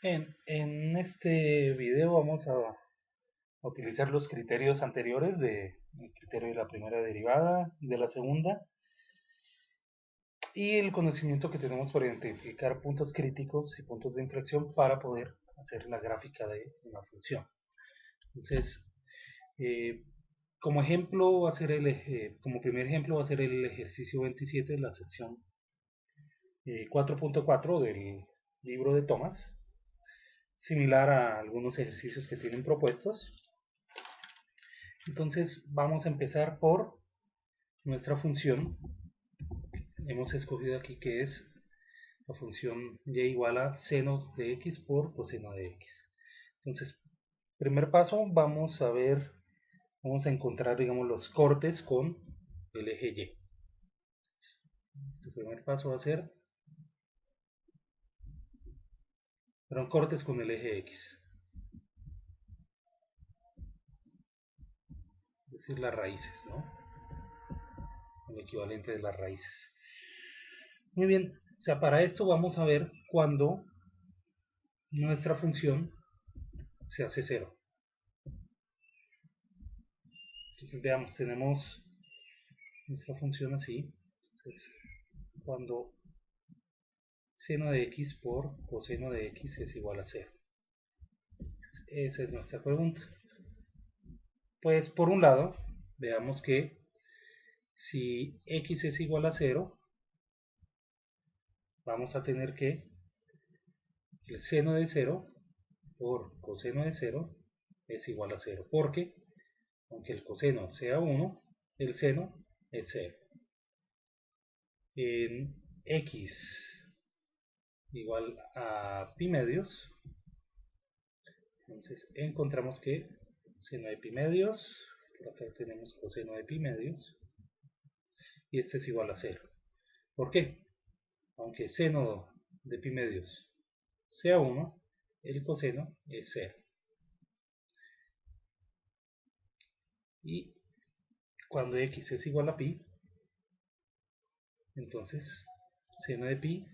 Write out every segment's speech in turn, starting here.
En este video vamos a utilizar los criterios anteriores el criterio de la primera derivada, de la segunda, y el conocimiento que tenemos para identificar puntos críticos y puntos de inflexión para poder hacer la gráfica de una función. Entonces, eh, como ejemplo va a ser como primer ejemplo va a ser el ejercicio 27 de la sección 4.4 del libro de Thomas, similar a algunos ejercicios que tienen propuestos. Entonces vamos a empezar por nuestra función. Hemos escogido aquí que es la función y igual a seno de x por coseno de x. Entonces, primer paso, vamos a encontrar, digamos, los cortes con el eje y. Este primer paso va a ser, cortes con el eje x, es decir, las raíces, ¿no? El equivalente de las raíces. Muy bien, o sea, para esto vamos a ver cuando nuestra función se hace cero. Entonces veamos, tenemos nuestra función así. Entonces, cuando seno de x por coseno de x es igual a 0. Esa es nuestra pregunta. Pues por un lado, veamos que si x es igual a 0, vamos a tener que el seno de 0 por coseno de 0 es igual a 0, porque aunque el coseno sea 1, el seno es 0. En x igual a pi medios, entonces encontramos que seno de pi medios, por acá tenemos coseno de pi medios, y este es igual a 0. ¿Por qué? Aunque seno de pi medios sea 1, el coseno es 0. Y cuando x es igual a pi, entonces seno de pi,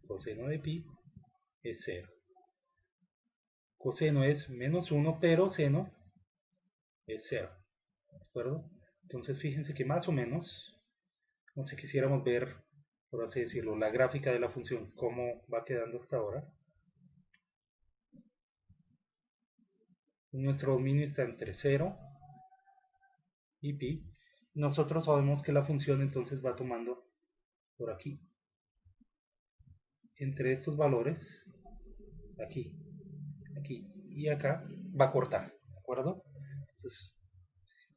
coseno de pi es 0. Coseno es menos 1, pero seno es 0. ¿De acuerdo? Entonces fíjense que más o menos, como si quisiéramos ver, por así decirlo, la gráfica de la función, cómo va quedando hasta ahora. Nuestro dominio está entre 0 y pi. Nosotros sabemos que la función entonces va tomando por aquí, entre estos valores, aquí, aquí y acá, va a cortar, ¿de acuerdo? Entonces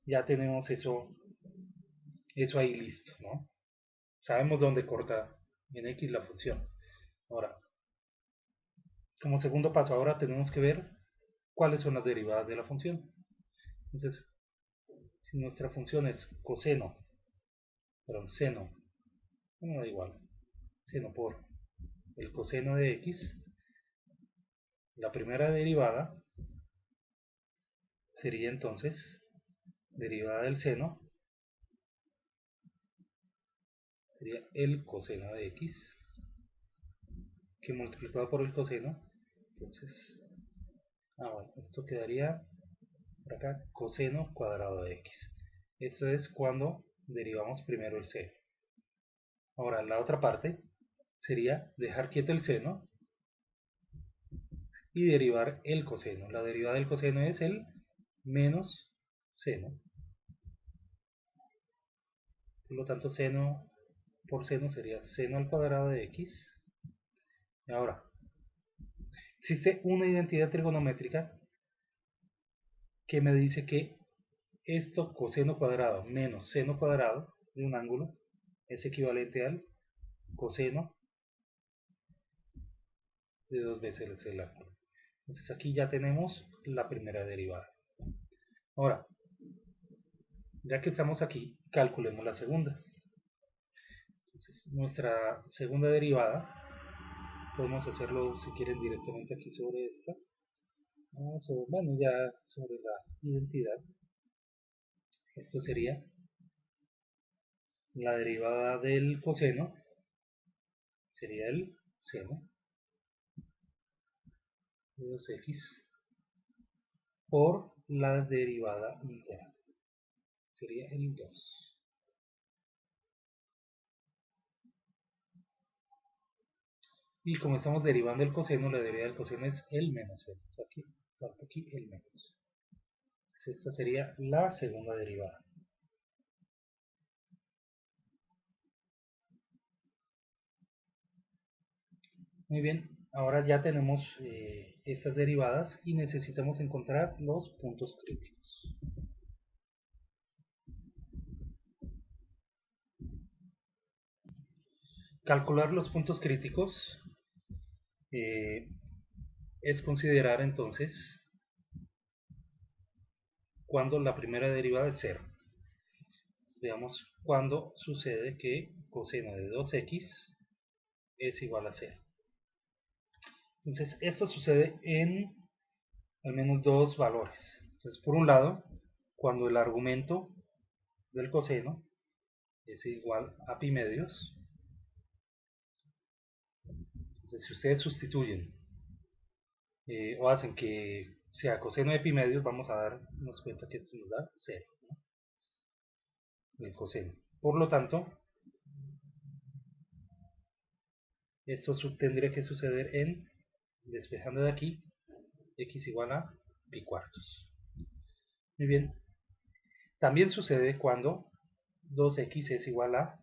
ya tenemos eso ahí listo, ¿no? Sabemos dónde corta en x la función. Ahora, como segundo paso, ahora tenemos que ver cuáles son las derivadas de la función. Entonces, si nuestra función es seno, no da igual, seno por el coseno de x, la primera derivada sería entonces derivada del seno, sería el coseno de x, que multiplicado por el coseno, entonces, bueno, esto quedaría por acá, coseno cuadrado de x. Esto es cuando derivamos primero el seno. Ahora, la otra parte sería dejar quieto el seno y derivar el coseno. La derivada del coseno es el menos seno. Por lo tanto, seno por seno sería seno al cuadrado de x. Y ahora, existe una identidad trigonométrica que me dice que esto, coseno cuadrado menos seno cuadrado de un ángulo, es equivalente al coseno de 2 veces el ángulo. Entonces aquí ya tenemos la primera derivada. Ahora, ya que estamos aquí, calculemos la segunda. Entonces, nuestra segunda derivada, podemos hacerlo si quieren directamente aquí sobre esta. Bueno, ya sobre la identidad. Esto sería la derivada del coseno, sería el seno, de 2x por la derivada integral. Sería el 2. Y como estamos derivando el coseno, la derivada del coseno es el menos el. O sea, aquí, falta aquí el menos. Entonces esta sería la segunda derivada. Muy bien, ahora ya tenemos estas derivadas y necesitamos encontrar los puntos críticos. Calcular los puntos críticos es considerar entonces cuando la primera derivada es 0. Veamos cuando sucede que coseno de 2x es igual a 0. Entonces esto sucede en al menos dos valores. Entonces por un lado, cuando el argumento del coseno es igual a pi medios, entonces si ustedes sustituyen o hacen que sea coseno de pi medios, vamos a darnos cuenta que esto nos da 0, ¿no? El coseno. Por lo tanto, esto tendría que suceder en, despejando de aquí, x igual a pi cuartos. Muy bien. También sucede cuando 2x es igual a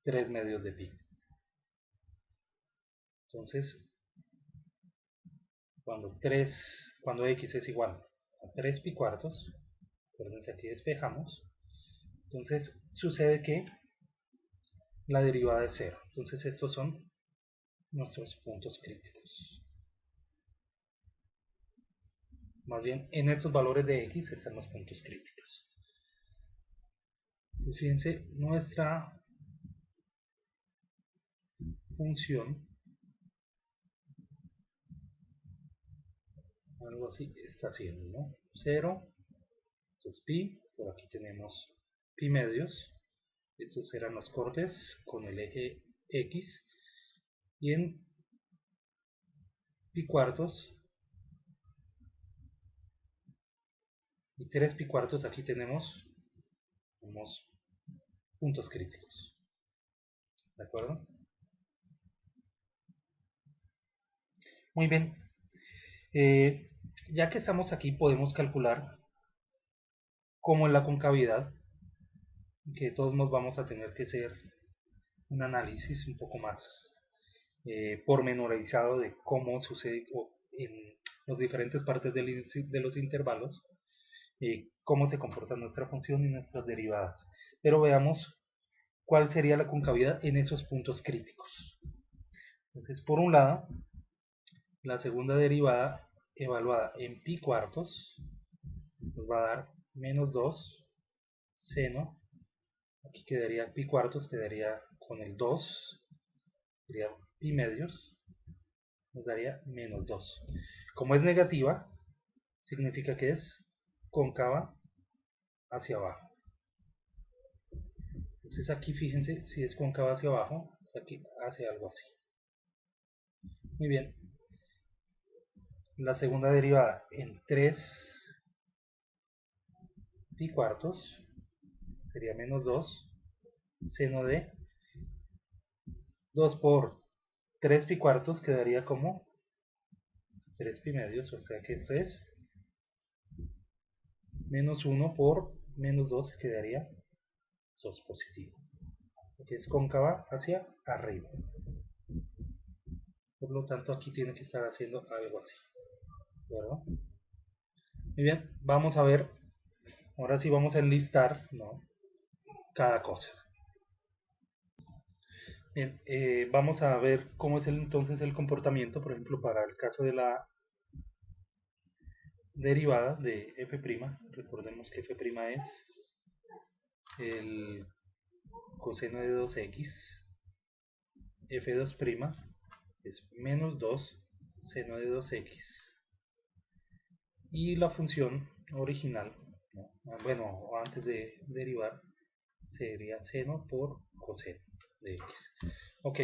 3 medios de pi. Entonces, cuando x es igual a 3 pi cuartos, acuérdense aquí despejamos, entonces sucede que la derivada es 0. Entonces estos son nuestros puntos críticos. Más bien, en estos valores de x están los puntos críticos. Entonces fíjense, nuestra función, algo así está haciendo, ¿no? 0, esto es pi, por aquí tenemos pi medios, estos serán los cortes con el eje x, y en pi cuartos y 3 pi cuartos aquí tenemos puntos críticos, ¿de acuerdo? Muy bien, ya que estamos aquí podemos calcular como en la concavidad, que de todos modos vamos a tener que hacer un análisis un poco más pormenorizado de cómo sucede en las diferentes partes de los intervalos, cómo se comporta nuestra función y nuestras derivadas. Pero veamos cuál sería la concavidad en esos puntos críticos. Entonces, por un lado, la segunda derivada evaluada en pi cuartos nos va a dar menos 2 seno, aquí quedaría pi cuartos, quedaría con el 2, sería pi medios, nos daría menos 2. Como es negativa, significa que es cóncava hacia abajo. Entonces aquí fíjense, si es cóncava hacia abajo, aquí hace algo así. Muy bien. La segunda derivada en 3 pi cuartos sería menos 2 seno de 2 por 3 pi cuartos quedaría como 3 pi medios, o sea que esto es menos 1 por menos 2 quedaría 2 positivo, porque es cóncava hacia arriba. Por lo tanto aquí tiene que estar haciendo algo así, ¿verdad? Muy bien, vamos a ver, ahora sí vamos a enlistar, ¿no?, cada cosa. Bien, vamos a ver cómo es entonces el comportamiento, por ejemplo, para el caso de la derivada de f'. Recordemos que f' es el coseno de 2x, f2' es menos 2 seno de 2x, y la función original, ¿no?, bueno, antes de derivar, sería seno por coseno de x. Ok,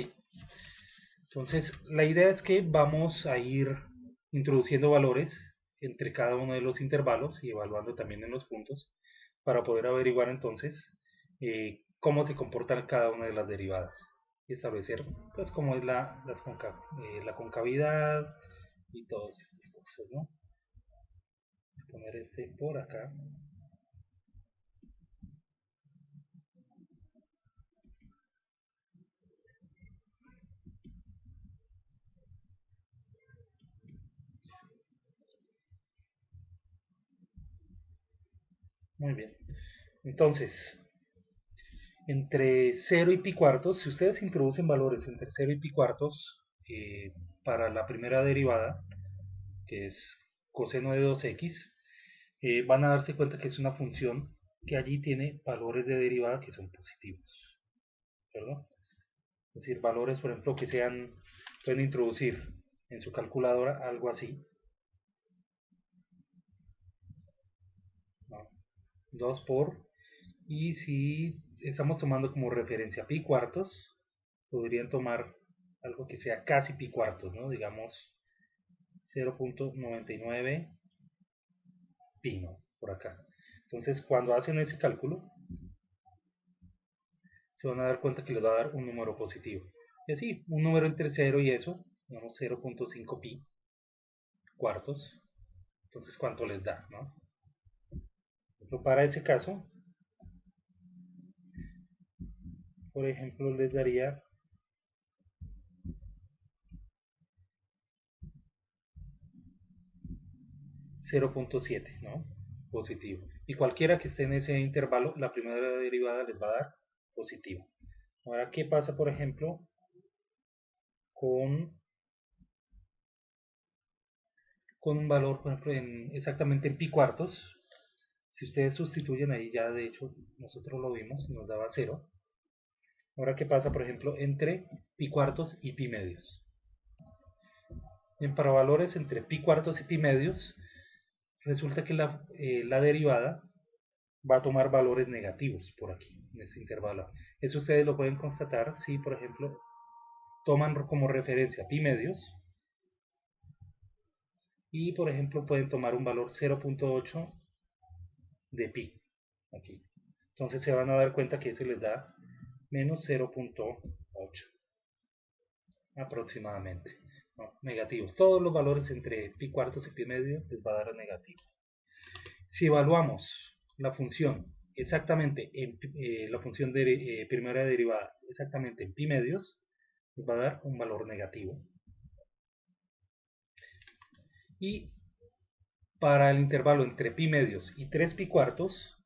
Entonces, la idea es que vamos a ir introduciendo valores entre cada uno de los intervalos y evaluando también en los puntos para poder averiguar entonces cómo se comportan cada una de las derivadas y establecer pues cómo es la concavidad y todas estas cosas, ¿no? Voy a poner este por acá. Muy bien. Entonces, entre 0 y pi cuartos, si ustedes introducen valores entre 0 y pi cuartos para la primera derivada, que es coseno de 2x, van a darse cuenta que es una función que allí tiene valores de derivada que son positivos, ¿verdad? Es decir, valores, por ejemplo, que pueden introducir en su calculadora algo así, ¿no? 2 por, y si estamos tomando como referencia pi cuartos, podrían tomar algo que sea casi pi cuartos, ¿no? Digamos 0.99 pi, ¿no? Por acá. Entonces, cuando hacen ese cálculo, se van a dar cuenta que les va a dar un número positivo. Y así, un número entre 0 y eso, digamos 0.5 pi cuartos. Entonces, ¿cuánto les da? ¿No? Pero para ese caso, por ejemplo, les daría 0.7, ¿no? Positivo. Y cualquiera que esté en ese intervalo, la primera derivada les va a dar positivo. Ahora, ¿qué pasa, por ejemplo, con un valor, por ejemplo, exactamente en pi cuartos? Si ustedes sustituyen ahí, ya de hecho nosotros lo vimos, nos daba 0. Ahora, ¿qué pasa, por ejemplo, entre pi cuartos y pi medios? Bien, para valores entre pi cuartos y pi medios, resulta que la derivada va a tomar valores negativos por aquí, en este intervalo. Eso ustedes lo pueden constatar si, por ejemplo, toman como referencia pi medios y, por ejemplo, pueden tomar un valor 0.8 de pi aquí. Entonces se van a dar cuenta que ese les da menos 0.8 aproximadamente. No, negativos. Todos los valores entre pi cuartos y pi medio les va a dar negativo. Si evaluamos la función exactamente la función de primera derivada exactamente en pi medios, nos va a dar un valor negativo. Y para el intervalo entre pi medios y 3 pi cuartos,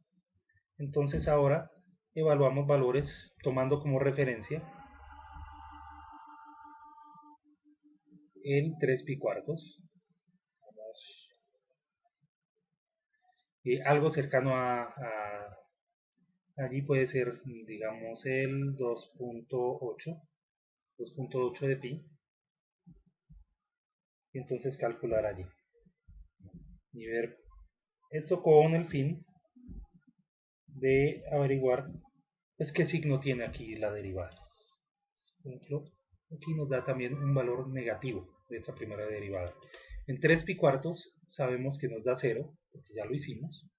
entonces ahora evaluamos valores tomando como referencia el 3 pi cuartos. Algo cercano allí puede ser, digamos, el 2.8 de pi, y entonces calcular allí y ver esto con el fin de averiguar pues qué signo tiene aquí la derivada. Por ejemplo, aquí nos da también un valor negativo de esta primera derivada. En 3 pi cuartos sabemos que nos da 0, porque ya lo hicimos,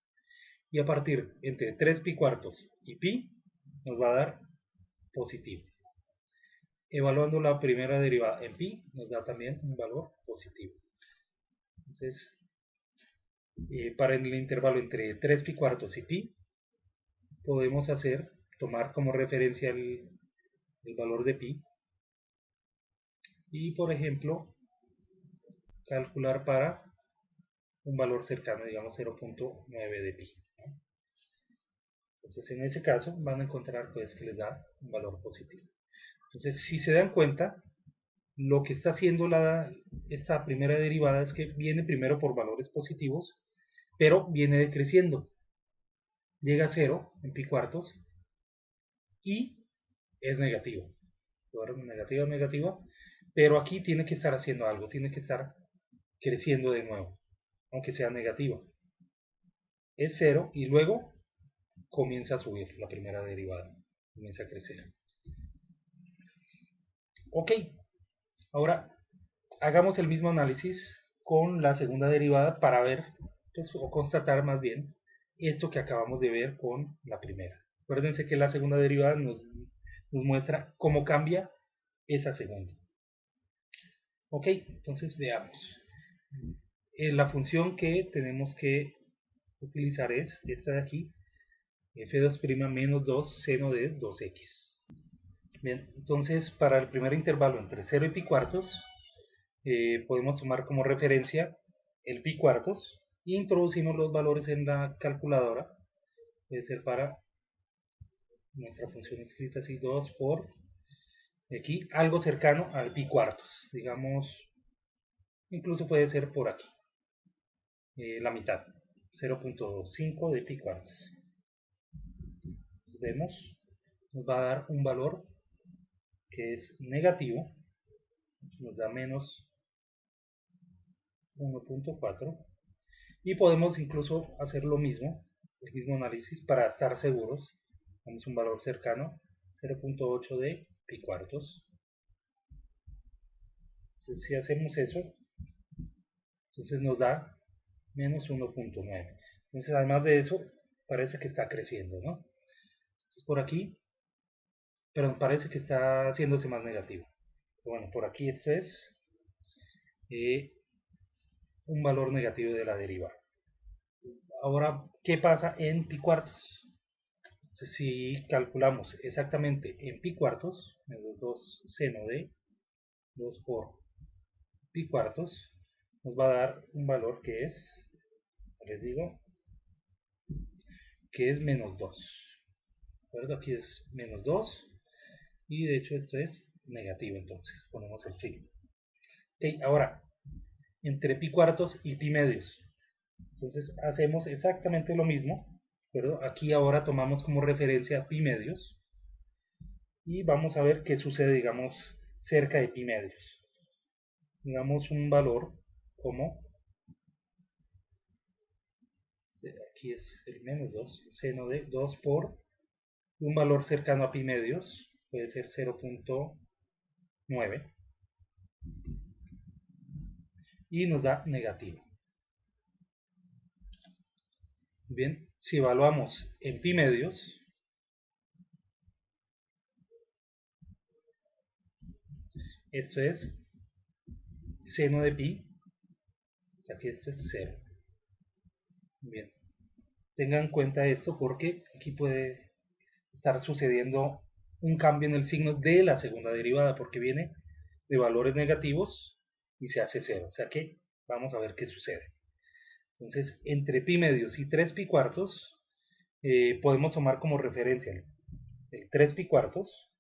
y a partir entre 3 pi cuartos y pi nos va a dar positivo. Evaluando la primera derivada en pi nos da también un valor positivo. Entonces, para el intervalo entre 3 pi cuartos y pi, podemos tomar como referencia el valor de pi y, por ejemplo, calcular para un valor cercano, digamos 0.9 de pi. ¿No? Entonces, en ese caso, van a encontrar pues, que les da un valor positivo. Entonces, si se dan cuenta, lo que está haciendo esta primera derivada es que viene primero por valores positivos, pero viene decreciendo. Llega a 0 en pi cuartos y es negativo. Negativa, negativa, pero aquí tiene que estar haciendo algo, tiene que estar creciendo de nuevo, aunque sea negativa. Es 0 y luego comienza a subir la primera derivada, comienza a crecer. Ok, Ahora, hagamos el mismo análisis con la segunda derivada para ver, pues, o constatar más bien, esto que acabamos de ver con la primera. Acuérdense que la segunda derivada nos muestra cómo cambia esa segunda. Ok, entonces veamos. La función que tenemos que utilizar es esta de aquí, f2' menos 2 seno de 2x. Bien, entonces para el primer intervalo entre 0 y pi cuartos, podemos tomar como referencia el pi cuartos e introducimos los valores en la calculadora. Puede ser para nuestra función escrita así, 2 por aquí, algo cercano al pi cuartos, digamos, incluso puede ser por aquí, la mitad, 0.5 de pi cuartos. Entonces vemos, nos va a dar un valor que es negativo, nos da menos 1.4, y podemos incluso hacer lo mismo, el mismo análisis para estar seguros. Damos un valor cercano, 0.8 de pi cuartos. Entonces si hacemos eso, entonces nos da menos 1.9. Entonces además de eso, parece que está creciendo, ¿no? Entonces por aquí, perdón, parece que está haciéndose más negativo. Pero bueno, por aquí esto es un valor negativo de la derivada. Ahora, ¿qué pasa en pi cuartos? Entonces, si calculamos exactamente en pi cuartos, menos 2 seno de 2 por pi cuartos, nos va a dar un valor que es, les digo, que es menos 2. ¿De aquí es menos 2 y de hecho esto es negativo, entonces ponemos el signo. Ok, ahora, entre pi cuartos y pi medios. Entonces hacemos exactamente lo mismo, pero aquí ahora tomamos como referencia pi medios y vamos a ver qué sucede, digamos, cerca de pi medios. Digamos un valor como, aquí es el menos 2, seno de 2 por un valor cercano a pi medios, puede ser 0.9, y nos da negativo. Bien, si evaluamos en pi medios, esto es seno de pi, aquí esto es 0. Bien, tengan en cuenta esto porque aquí puede estar sucediendo un cambio en el signo de la segunda derivada, porque viene de valores negativos y se hace 0, o sea que vamos a ver qué sucede. Entonces, entre pi medios y 3 pi cuartos, podemos tomar como referencia el 3 pi cuartos.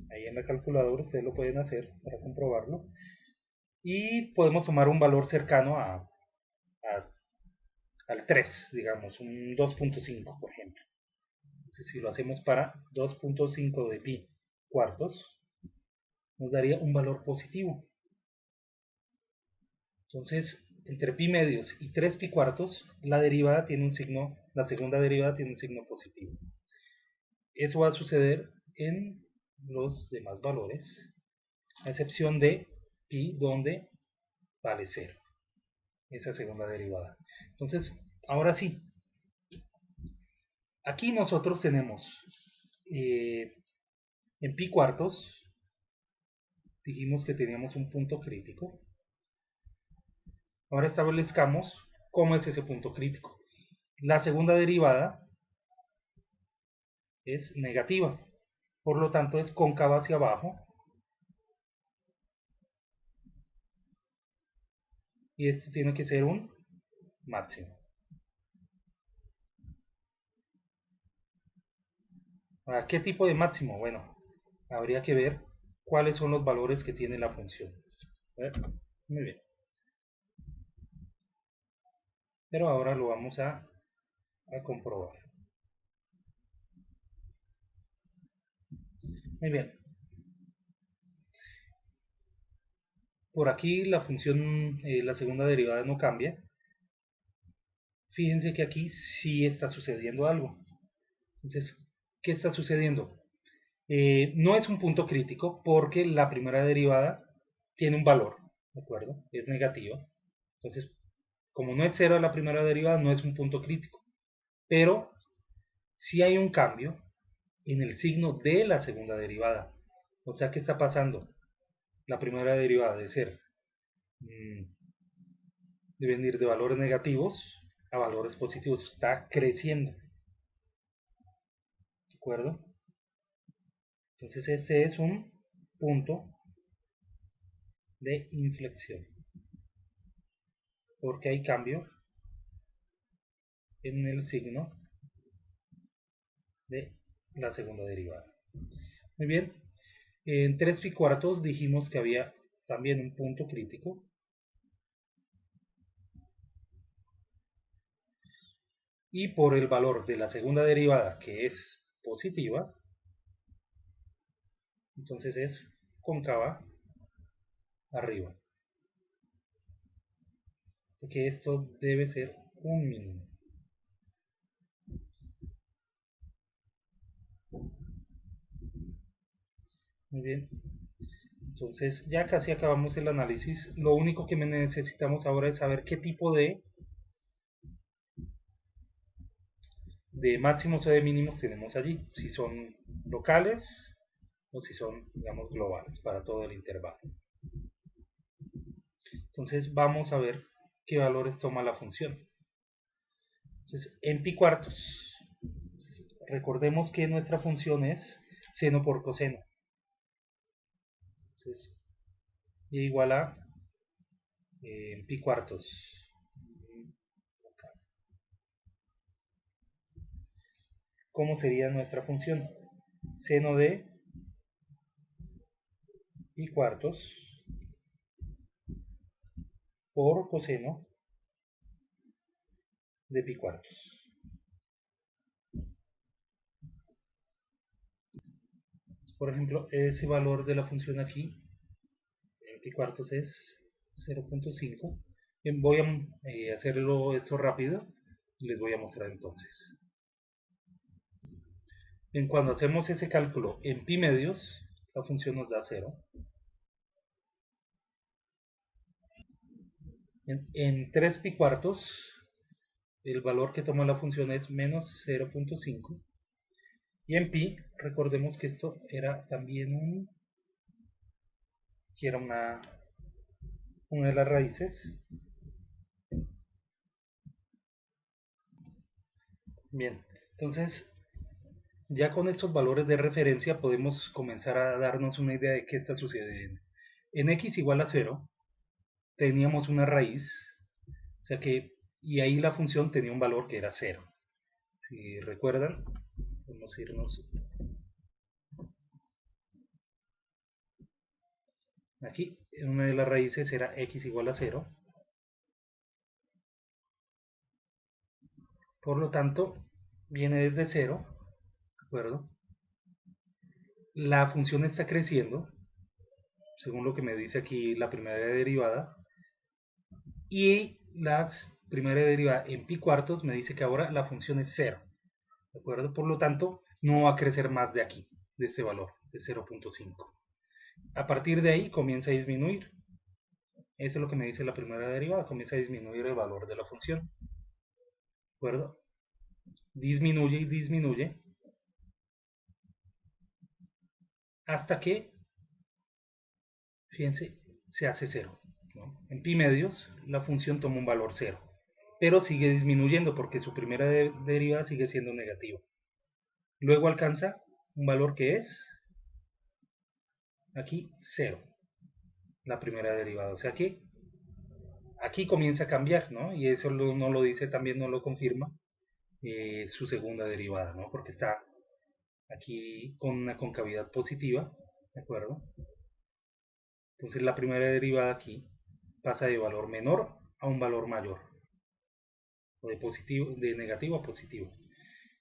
Ahí en la calculadora ustedes lo pueden hacer para comprobarlo. Y podemos tomar un valor cercano al 3, digamos, un 2.5, por ejemplo. Entonces, si lo hacemos para 2.5 de pi cuartos, nos daría un valor positivo. Entonces, entre pi medios y 3 pi cuartos, la derivada tiene un signo, la segunda derivada tiene un signo positivo. Eso va a suceder en los demás valores, a excepción de pi, donde vale 0, esa segunda derivada. Entonces, ahora sí, aquí nosotros tenemos en pi cuartos, dijimos que teníamos un punto crítico. Ahora establezcamos cómo es ese punto crítico. La segunda derivada es negativa, por lo tanto es cóncava hacia abajo, y esto tiene que ser un máximo. ¿A qué tipo de máximo? Bueno, habría que ver cuáles son los valores que tiene la función. Muy bien. Pero ahora lo vamos a comprobar. Muy bien. Por aquí la función, la segunda derivada no cambia. Fíjense que aquí sí está sucediendo algo. Entonces, ¿qué está sucediendo? No es un punto crítico porque la primera derivada tiene un valor, ¿de acuerdo? Es negativa. Entonces, como no es cero la primera derivada, no es un punto crítico. Pero si hay un cambio en el signo de la segunda derivada. O sea, ¿qué está pasando? La primera derivada de ser, de venir de valores negativos a valores positivos, está creciendo. ¿De acuerdo? Entonces ese es un punto de inflexión. Porque hay cambio en el signo de la segunda derivada. Muy bien. En 3 pi cuartos dijimos que había también un punto crítico. Y por el valor de la segunda derivada, que es positiva, entonces es cóncava arriba. Porque esto debe ser un mínimo. Muy bien. Entonces ya casi acabamos el análisis. Lo único que necesitamos ahora es saber qué tipo de máximos o de mínimos tenemos allí. Si son locales o si son, digamos, globales para todo el intervalo. Entonces vamos a ver qué valores toma la función. Entonces, en pi cuartos, recordemos que nuestra función es seno por coseno. Entonces, y igual a en pi cuartos. ¿Cómo sería nuestra función? Seno de pi cuartos por coseno de pi cuartos. Por ejemplo, ese valor de la función aquí, en pi cuartos es 0.5. Voy a hacerlo esto rápido y les voy a mostrar entonces. Cuando hacemos ese cálculo en pi medios, la función nos da 0. En 3 pi cuartos, el valor que toma la función es menos 0.5. Y en pi, recordemos que esto era también que era una de las raíces. Bien, entonces ya con estos valores de referencia podemos comenzar a darnos una idea de qué está sucediendo. En x igual a 0 teníamos una raíz, o sea que, y ahí la función tenía un valor que era 0. Si recuerdan, podemos irnos aquí, una de las raíces era x igual a 0. Por lo tanto, viene desde 0, ¿de acuerdo? La función está creciendo, según lo que me dice aquí la primera derivada, y la primera derivada en pi cuartos me dice que ahora la función es 0, ¿de acuerdo? Por lo tanto, no va a crecer más de aquí, de este valor, de 0.5. A partir de ahí comienza a disminuir. Eso es lo que me dice la primera derivada, comienza a disminuir el valor de la función, ¿de acuerdo? Disminuye y disminuye hasta que, fíjense, se hace 0. ¿No? En pi medios, la función toma un valor 0, pero sigue disminuyendo porque su primera derivada sigue siendo negativa. Luego alcanza un valor que es, aquí, 0, la primera derivada. O sea que aquí comienza a cambiar, ¿no? Y eso no lo dice, también no lo confirma su segunda derivada, ¿no? Porque está aquí con una concavidad positiva, ¿de acuerdo? Entonces la primera derivada aquí pasa de valor menor a un valor mayor, o de negativo a positivo.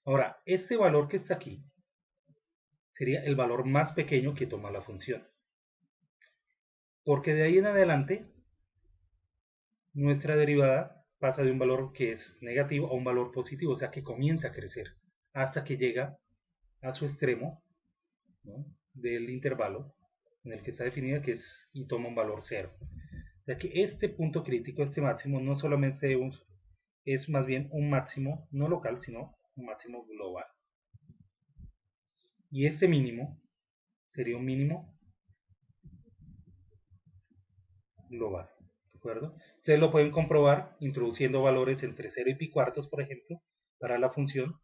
Ahora, este valor que está aquí sería el valor más pequeño que toma la función. Porque de ahí en adelante, nuestra derivada pasa de un valor que es negativo a un valor positivo, o sea que comienza a crecer hasta que llega a su extremo ¿no?, del intervalo en el que está definida, que es, y toma un valor 0. O sea que este punto crítico, este máximo, no solamente es más bien un máximo no local, sino un máximo global. Y este mínimo sería un mínimo global, ¿de acuerdo? Ustedes lo pueden comprobar introduciendo valores entre 0 y pi cuartos, por ejemplo, para la función,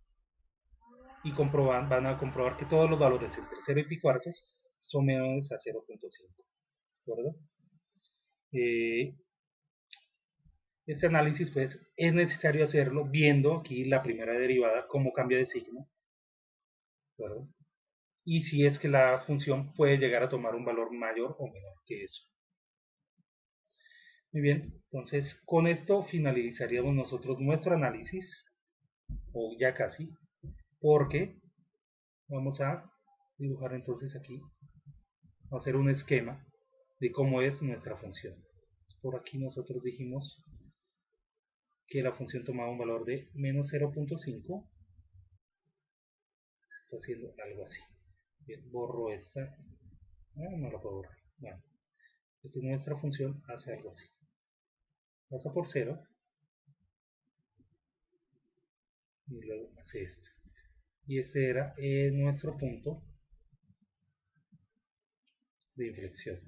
y van a comprobar que todos los valores entre 0 y pi cuartos son menores a 0.5, ¿de acuerdo? Este análisis, pues, es necesario hacerlo viendo aquí la primera derivada, cómo cambia de signo, ¿de acuerdo? Y si es que la función puede llegar a tomar un valor mayor o menor que eso. Muy bien, entonces con esto finalizaríamos nosotros nuestro análisis, o ya casi, porque vamos a dibujar entonces aquí, vamos a hacer un esquema de cómo es nuestra función. Por aquí nosotros dijimos que la función tomaba un valor de menos 0.5, se está haciendo algo así. Bien, borro esta, no la puedo borrar. Bueno, entonces nuestra función hace algo así, pasa por 0 y luego hace esto. Y este era nuestro punto de inflexión.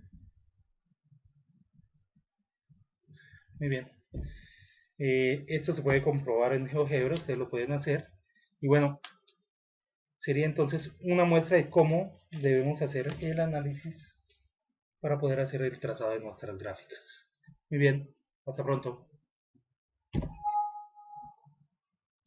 Muy bien, esto se puede comprobar en GeoGebra, ustedes lo pueden hacer. Y bueno, sería entonces una muestra de cómo debemos hacer el análisis para poder hacer el trazado de nuestras gráficas. Muy bien, hasta pronto.